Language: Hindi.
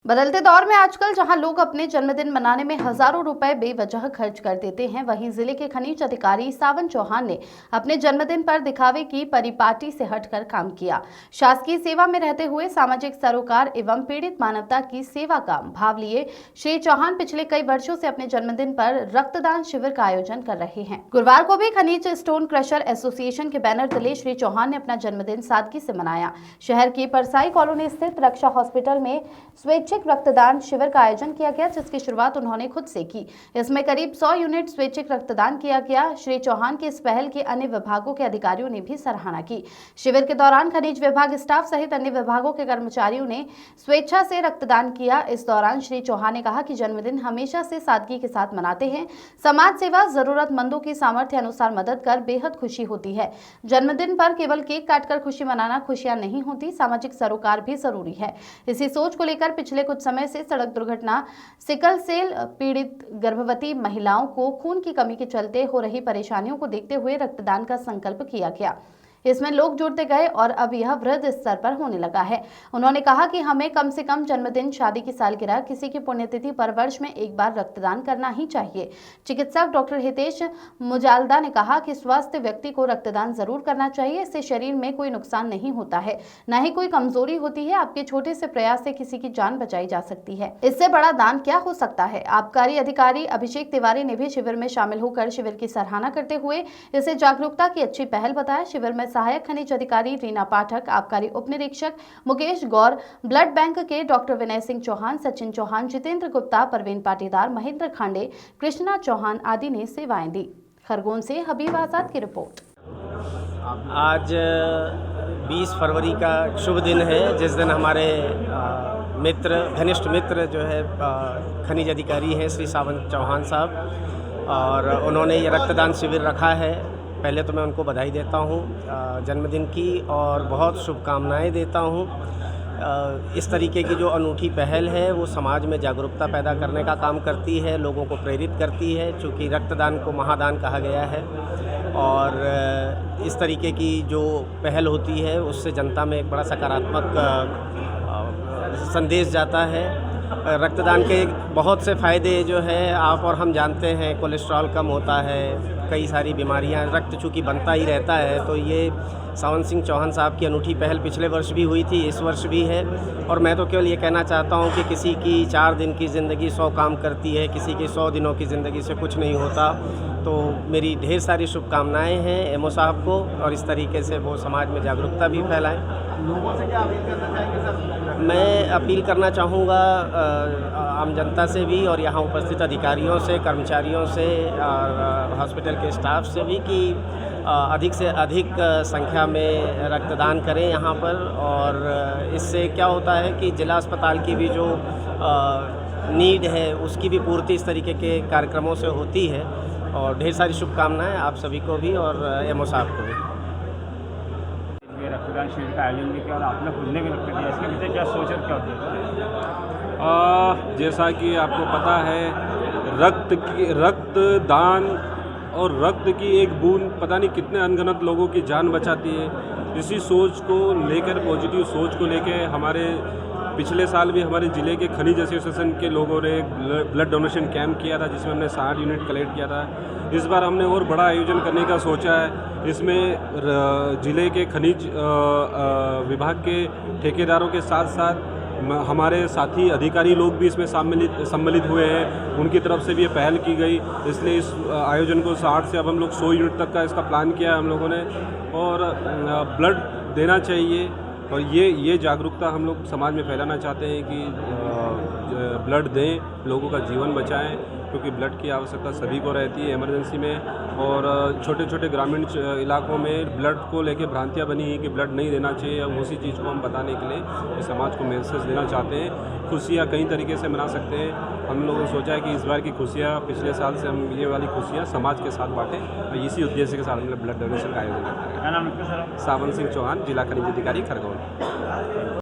बदलते दौर में आजकल जहां लोग अपने जन्मदिन मनाने में हजारों रुपए बेवजह खर्च कर देते हैं, वहीं जिले के खनिज अधिकारी सावन चौहान ने अपने जन्मदिन पर दिखावे की परिपाटी से हटकर काम किया। शासकीय सेवा में रहते हुए सामाजिक सरोकार एवं पीड़ित मानवता की सेवा का भाव लिए श्री चौहान पिछले कई वर्षों से अपने जन्मदिन पर रक्तदान शिविर का आयोजन कर रहे हैं। गुरुवार को भी खनिज स्टोन क्रशर एसोसिएशन के बैनर तले श्री चौहान ने अपना जन्मदिन सादगी से मनाया। शहर की परसाई कॉलोनी स्थित रक्षा हॉस्पिटल में स्वैच्छिक रक्तदान शिविर का आयोजन किया गया, जिसकी शुरुआत उन्होंने खुद से की। इसमें करीब 100 यूनिट स्वैच्छिक रक्तदान किया गया। श्री चौहान के इस पहल की अन्य विभागों के अधिकारियों ने भी सराहना की। शिविर के दौरान खनिज विभाग स्टाफ सहित अन्य विभागों के कर्मचारियों ने स्वेच्छा से रक्तदान किया। इस दौरान श्री चौहान ने कहा कि जन्मदिन हमेशा से सादगी के साथ मनाते हैं। समाज सेवा, जरूरतमंदों की सामर्थ्य अनुसार मदद कर बेहद खुशी होती है। जन्मदिन पर केवल केक काटकर खुशी मनाना खुशियां नहीं होती, सामाजिक सरोकार भी जरूरी है। इसी सोच को लेकर पिछले कुछ समय से सड़क दुर्घटना, सिकल सेल पीड़ित गर्भवती महिलाओं को खून की कमी के चलते हो रही परेशानियों को देखते हुए रक्तदान का संकल्प किया गया। इसमें लोग जुड़ते गए और अब यह वृहद स्तर पर होने लगा है। उन्होंने कहा कि हमें कम से कम जन्मदिन, शादी की सालगिरह, किसी की पुण्यतिथि पर वर्ष में एक बार रक्तदान करना ही चाहिए। चिकित्सक डॉक्टर हितेश मुजालदा ने कहा कि स्वस्थ व्यक्ति को रक्तदान जरूर करना चाहिए। इससे शरीर में कोई नुकसान नहीं होता है, न ही कोई कमजोरी होती है। आपके छोटे से प्रयास से किसी की जान बचाई जा सकती है। इससे बड़ा दान क्या हो सकता है। आबकारी अधिकारी अभिषेक तिवारी ने भी शिविर में शामिल होकर शिविर की सराहना करते हुए इसे जागरूकता की अच्छी पहल बताया। शिविर में सहायक खनिज अधिकारी रीना पाठक, आबकारी उप निरीक्षक मुकेश गौर, ब्लड बैंक के डॉक्टर विनय सिंह चौहान, सचिन चौहान, जितेंद्र गुप्ता, परवीन पाटीदार, महेंद्र खांडे, कृष्णा चौहान आदि ने सेवाएं दी। खरगोन से हबीब आजाद की रिपोर्ट। आज 20 फरवरी का शुभ दिन है, जिस दिन हमारे मित्र, घनिष्ठ मित्र जो है खनिज अधिकारी हैं श्री सावन चौहान साहब, और उन्होंने ये रक्तदान शिविर रखा है। पहले तो मैं उनको बधाई देता हूँ जन्मदिन की और बहुत शुभकामनाएं देता हूँ। इस तरीके की जो अनूठी पहल है वो समाज में जागरूकता पैदा करने का काम करती है, लोगों को प्रेरित करती है, चूँकि रक्तदान को महादान कहा गया है। और इस तरीके की जो पहल होती है उससे जनता में एक बड़ा सकारात्मक संदेश जाता है। रक्तदान के बहुत से फ़ायदे जो है आप और हम जानते हैं, कोलेस्ट्रॉल कम होता है, कई सारी बीमारियां, रक्त चूँकि बनता ही रहता है। तो ये सावन सिंह चौहान साहब की अनूठी पहल पिछले वर्ष भी हुई थी, इस वर्ष भी है। और मैं तो केवल ये कहना चाहता हूँ कि किसी की 4 दिन की ज़िंदगी 100 काम करती है, किसी की 100 दिनों की ज़िंदगी से कुछ नहीं होता। तो मेरी ढेर सारी शुभकामनाएँ हैं एमओ साहब को, और इस तरीके से वो समाज में जागरूकता भी फैलाएँ। लोगों से क्या अपील करना चाहेंगे? मैं अपील करना चाहूँगा आम जनता से भी और यहाँ उपस्थित अधिकारियों से, कर्मचारियों से और हॉस्पिटल के स्टाफ से भी कि अधिक से अधिक संख्या में रक्तदान करें यहाँ पर। और इससे क्या होता है कि जिला अस्पताल की भी जो नीड है उसकी भी पूर्ति इस तरीके के कार्यक्रमों से होती है। और ढेर सारी शुभकामनाएं आप सभी को भी और एमओ साहब को भी। रक्तदान शिविर का आयोजन भी किया और आपने खुद ने भी रक्त दिया, इसके पीछे क्या सोच और क्या उद्देश्य? जैसा कि आपको पता है, रक्तदान और रक्त की एक बूंद पता नहीं कितने अनगिनत लोगों की जान बचाती है। इसी सोच को लेकर, पॉजिटिव सोच को लेकर हमारे पिछले साल भी हमारे ज़िले के खनिज एसोसिएशन के लोगों ने ब्लड डोनेशन कैंप किया था, जिसमें हमने 60 यूनिट कलेक्ट किया था। इस बार हमने और बड़ा आयोजन करने का सोचा है। इसमें ज़िले के खनिज विभाग के ठेकेदारों के साथ साथ हमारे साथी अधिकारी लोग भी इसमें सम्मिलित हुए हैं, उनकी तरफ से भी ये पहल की गई। इसलिए इस आयोजन को 60 से अब हम लोग 100 यूनिट तक का इसका प्लान किया है हम लोगों ने। और ब्लड देना चाहिए, और ये जागरूकता हम लोग समाज में फैलाना चाहते हैं कि ब्लड दें, लोगों का जीवन बचाएं, क्योंकि ब्लड की आवश्यकता सभी को रहती है इमरजेंसी में। और छोटे छोटे ग्रामीण इलाकों में ब्लड को लेके भ्रांतियाँ बनी हैं कि ब्लड नहीं देना चाहिए। अब उसी चीज़ को हम बताने के लिए समाज को मैसेज देना चाहते हैं। खुशियाँ कई तरीके से मना सकते हैं। हम लोगों ने सोचा है कि इस बार की खुशियाँ, पिछले साल से हम ये वाली खुशियाँ समाज के साथ बांटें, और इसी उद्देश्य के साथ हमने ब्लड डोनेशन का आयोजन किया है। क्या नाम है सर? सावन सिंह चौहान, जिला खनिज अधिकारी, खरगोन।